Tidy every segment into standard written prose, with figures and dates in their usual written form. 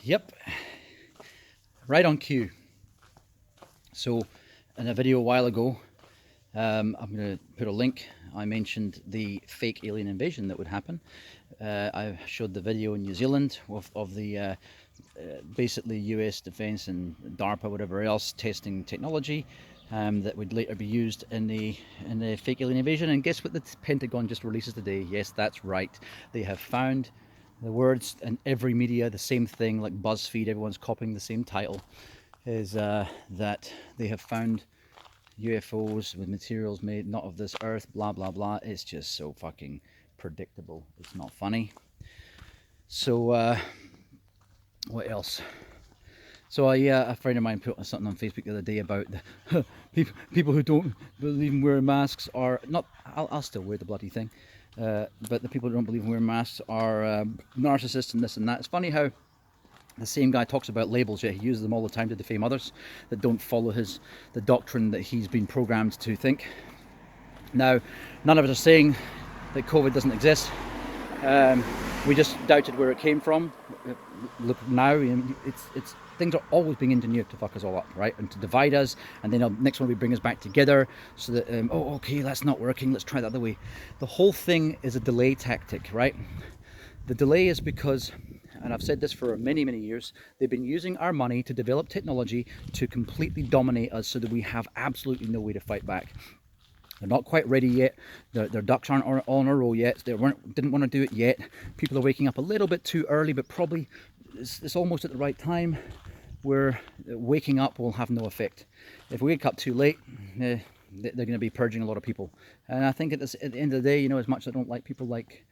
Yep, right on cue. So in a video a while ago, I'm going to put a link. I mentioned the fake alien invasion that would happen. I showed the video in New Zealand of the basically US defense and DARPA, whatever else, testing technology that would later be used in the fake alien invasion. And guess what the Pentagon just releases today? Yes, that's right. They have found the words in every media, the same thing, like BuzzFeed, everyone's copying the same title, is that they have found UFOs with materials made not of this earth, blah blah blah. It's just so fucking predictable. It's not funny. So what else? So a friend of mine put something on Facebook the other day about the people who don't believe in wearing masks are not. I'll still wear the bloody thing, but the people who don't believe in wearing masks are narcissists and this and that. It's funny how the same guy talks about labels, yet he uses them all the time to defame others that don't follow the doctrine that he's been programmed to think. Now, none of us are saying that COVID doesn't exist. We just doubted where it came from. Look now, it's things are always being engineered to fuck us all up, right? And to divide us, and then next one we bring us back together so that oh, okay, that's not working, let's try the other way. The whole thing is a delay tactic, right? The delay is because, and I've said this for many years, they've been using our money to develop technology to completely dominate us so that we have absolutely no way to fight back. They're not quite ready yet. Their ducks aren't on a roll yet. They didn't want to do it yet. People are waking up a little bit too early, but probably it's almost at the right time where waking up will have no effect. If we wake up too late, they're going to be purging a lot of people. And I think at the end of the day, as much as I don't like people like,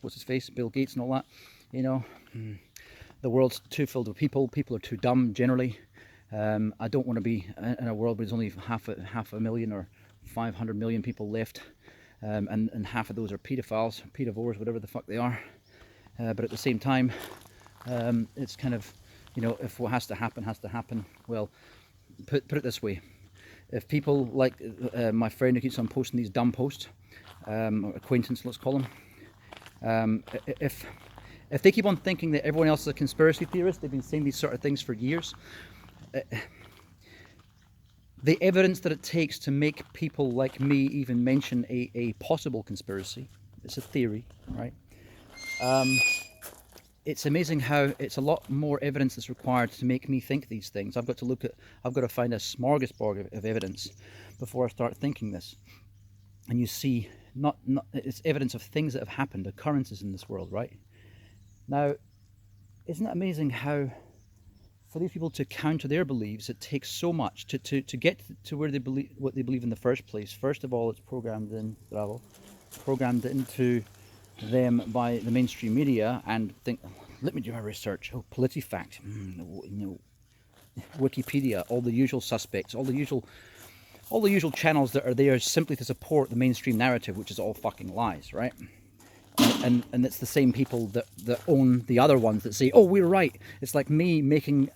what's his face, Bill Gates and all that, the world's too filled with people. People are too dumb generally. I don't want to be in a world where there's only half a million or 500 million people left, and half of those are pedophiles, pedivores, whatever the fuck they are. But at the same time, it's kind of, if what has to happen. Well, put it this way: if people like my friend who keeps on posting these dumb posts, or acquaintance, let's call them, if they keep on thinking that everyone else is a conspiracy theorist, they've been saying these sort of things for years. The evidence that it takes to make people like me even mention a possible conspiracy, it's a theory, right? It's amazing how it's a lot more evidence that's required to make me think these things. I've got to find a smorgasbord of evidence before I start thinking this. And you see, it's evidence of things that have happened, occurrences in this world, right? Now, isn't it amazing how, for these people to counter their beliefs, it takes so much to get to where they believe what they believe in the first place. First of all, it's programmed into them by the mainstream media, and think, let me do my research. Oh, PolitiFact, Wikipedia, all the usual suspects, all the usual channels that are there simply to support the mainstream narrative, which is all fucking lies, right? And it's the same people that own the other ones that say, oh, we're right. It's like me making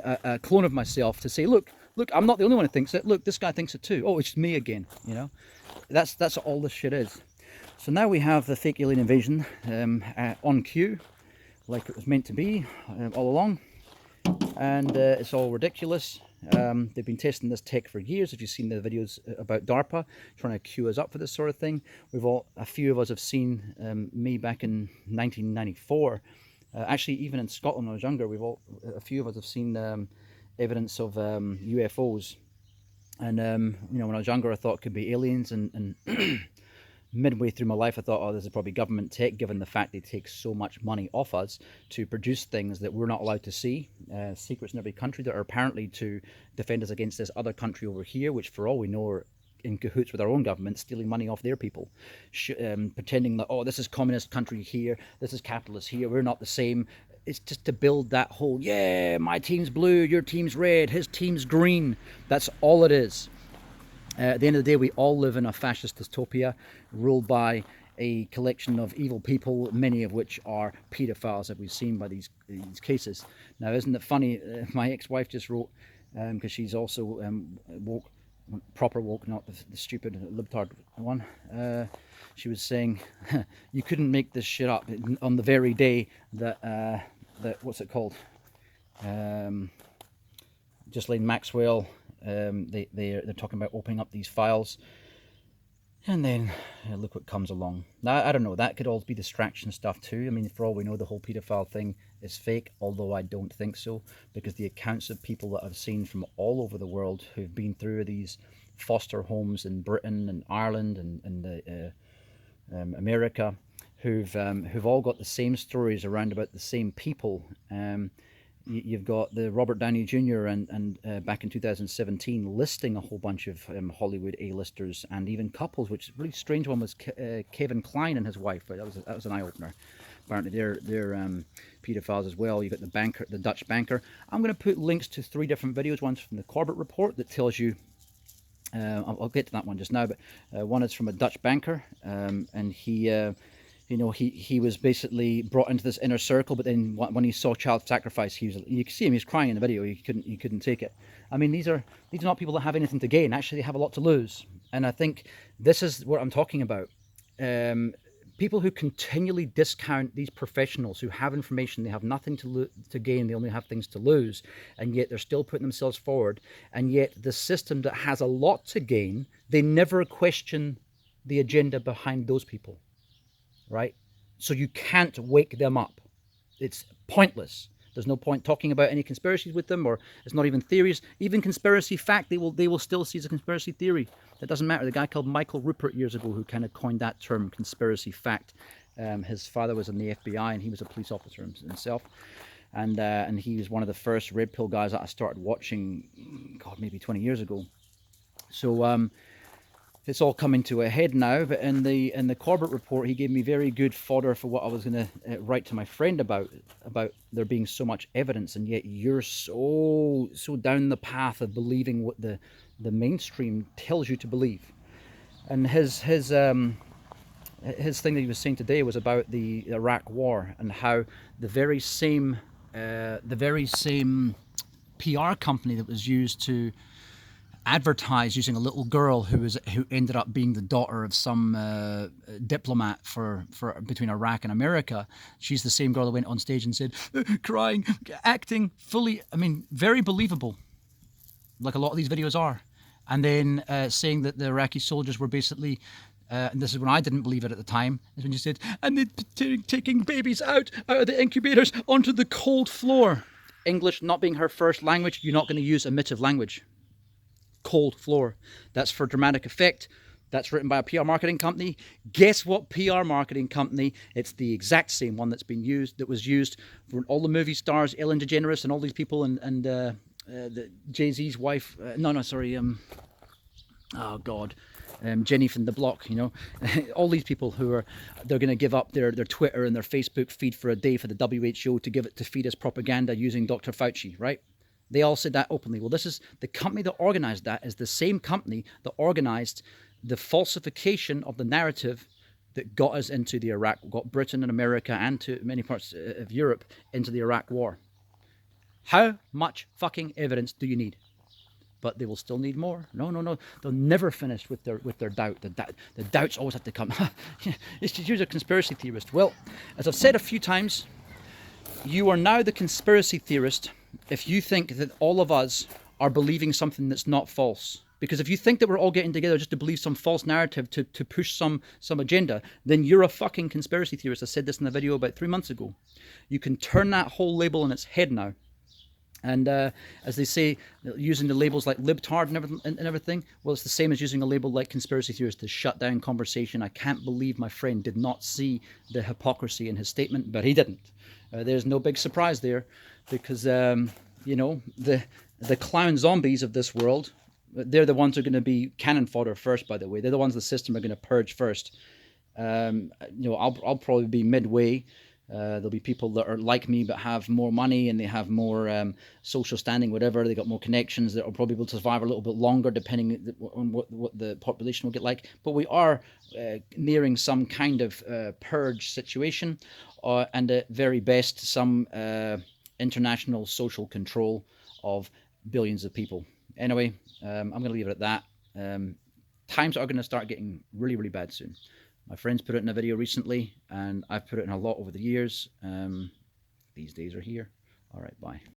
a clone of myself to say, look, I'm not the only one who thinks it. Look, this guy thinks it too. Oh, it's me again. That's all this shit is. So now we have the fake alien invasion on cue, like it was meant to be all along, and it's all ridiculous. They've been testing this tech for years. If you've seen the videos about DARPA trying to queue us up for this sort of thing, a few of us have seen me back in 1994. Actually, even in Scotland when I was younger, a few of us have seen evidence of UFOs. And when I was younger, I thought it could be aliens, and midway through my life I thought, oh, this is probably government tech, given the fact they take so much money off us to produce things that we're not allowed to see, secrets in every country that are apparently to defend us against this other country over here, which for all we know are in cahoots with our own government, stealing money off their people, pretending that, oh, this is communist country here, this is capitalist here, we're not the same. It's just to build that whole, yeah, my team's blue, your team's red, his team's green. That's all it is. At the end of the day, we all live in a fascist dystopia ruled by a collection of evil people, many of which are pedophiles, as we've seen by these cases. Now, isn't it funny? My ex-wife just wrote, because she's also woke, proper woke, not the stupid libtard one. She was saying, you couldn't make this shit up on the very day that what's it called? Ghislaine Maxwell. They're talking about opening up these files. And then look what comes along. Now, I don't know, that could all be distraction stuff too. I mean, for all we know, the whole paedophile thing is fake, although I don't think so, because the accounts of people that I've seen from all over the world who've been through these foster homes in Britain and Ireland and America, who've all got the same stories around about the same people. You've got the Robert Downey Jr. and back in 2017 listing a whole bunch of Hollywood A-listers and even couples, which is a really strange one was Kevin Kline and his wife. But that was an eye-opener. Apparently they're pedophiles as well. You've got the banker, the Dutch banker. I'm going to put links to 3 different videos. One's from the Corbett report that tells you, I'll get to that one just now, but one is from a Dutch banker, and he you know, he was basically brought into this inner circle, but then when he saw child sacrifice, you can see him, he's crying in the video. He couldn't take it. I mean, these are not people that have anything to gain. Actually, they have a lot to lose. And I think this is what I'm talking about. People who continually discount these professionals who have information, they have nothing to gain, they only have things to lose, and yet they're still putting themselves forward. And yet the system that has a lot to gain, they never question the agenda behind those people. Right? So you can't wake them up. It's pointless. There's no point talking about any conspiracies with them, or it's not even theories. Even conspiracy fact, they will still see as a conspiracy theory. That doesn't matter. The guy called Michael Rupert years ago who kind of coined that term, conspiracy fact. His father was in the FBI and he was a police officer himself. And he was one of the first red pill guys that I started watching, God, maybe 20 years ago. So it's all coming to a head now, but in the Corbett report, he gave me very good fodder for what I was going to write to my friend about there being so much evidence, and yet you're so down the path of believing what the mainstream tells you to believe. And his thing that he was saying today was about the Iraq War and how the very same PR company that was used to advertised using a little girl who ended up being the daughter of some diplomat for between Iraq and America. She's the same girl that went on stage and said, crying, acting fully, I mean, very believable, like a lot of these videos are. And then saying that the Iraqi soldiers were basically, and this is when I didn't believe it at the time, is when you said, and they're taking babies out of the incubators onto the cold floor. English not being her first language, you're not going to use omitted language. Cold floor. That's for dramatic effect. That's written by a PR marketing company. Guess what PR marketing company? It's the exact same one that was used for all the movie stars, Ellen DeGeneres and all these people, and the Jay-Z's wife. Jenny from the block, you know, all these people they're going to give up their Twitter and their Facebook feed for a day for the WHO to give it to feed us propaganda using Dr. Fauci, right? They all said that openly. Well, this is the company that organized that is the same company that organized the falsification of the narrative that got us into the Iraq, got Britain and America and to many parts of Europe into the Iraq war. How much fucking evidence do you need? But they will still need more. No. They'll never finish with their doubt. The doubts always have to come. You're a conspiracy theorist. Well, as I've said a few times, you are now the conspiracy theorist if you think that all of us are believing something that's not false. Because if you think that we're all getting together just to believe some false narrative to push some agenda, then you're a fucking conspiracy theorist. I said this in a video about 3 months ago. You can turn that whole label on its head now. And as they say, using the labels like libtard and everything, well, it's the same as using a label like conspiracy theorist to shut down conversation. I can't believe my friend did not see the hypocrisy in his statement, but he didn't. There's no big surprise there because, you know, the clown zombies of this world, they're the ones who are going to be cannon fodder first, by the way. They're the ones the system are going to purge first. You know, I'll probably be midway. There'll be people that are like me but have more money and they have more social standing, whatever. They got more connections that will probably be able to survive a little bit longer depending on what the population will get like. But we are nearing some kind of purge situation and at very best some international social control of billions of people. Anyway, I'm going to leave it at that. Times are going to start getting really, really bad soon. My friends put it in a video recently, and I've put it in a lot over the years. these days are here. All right, bye.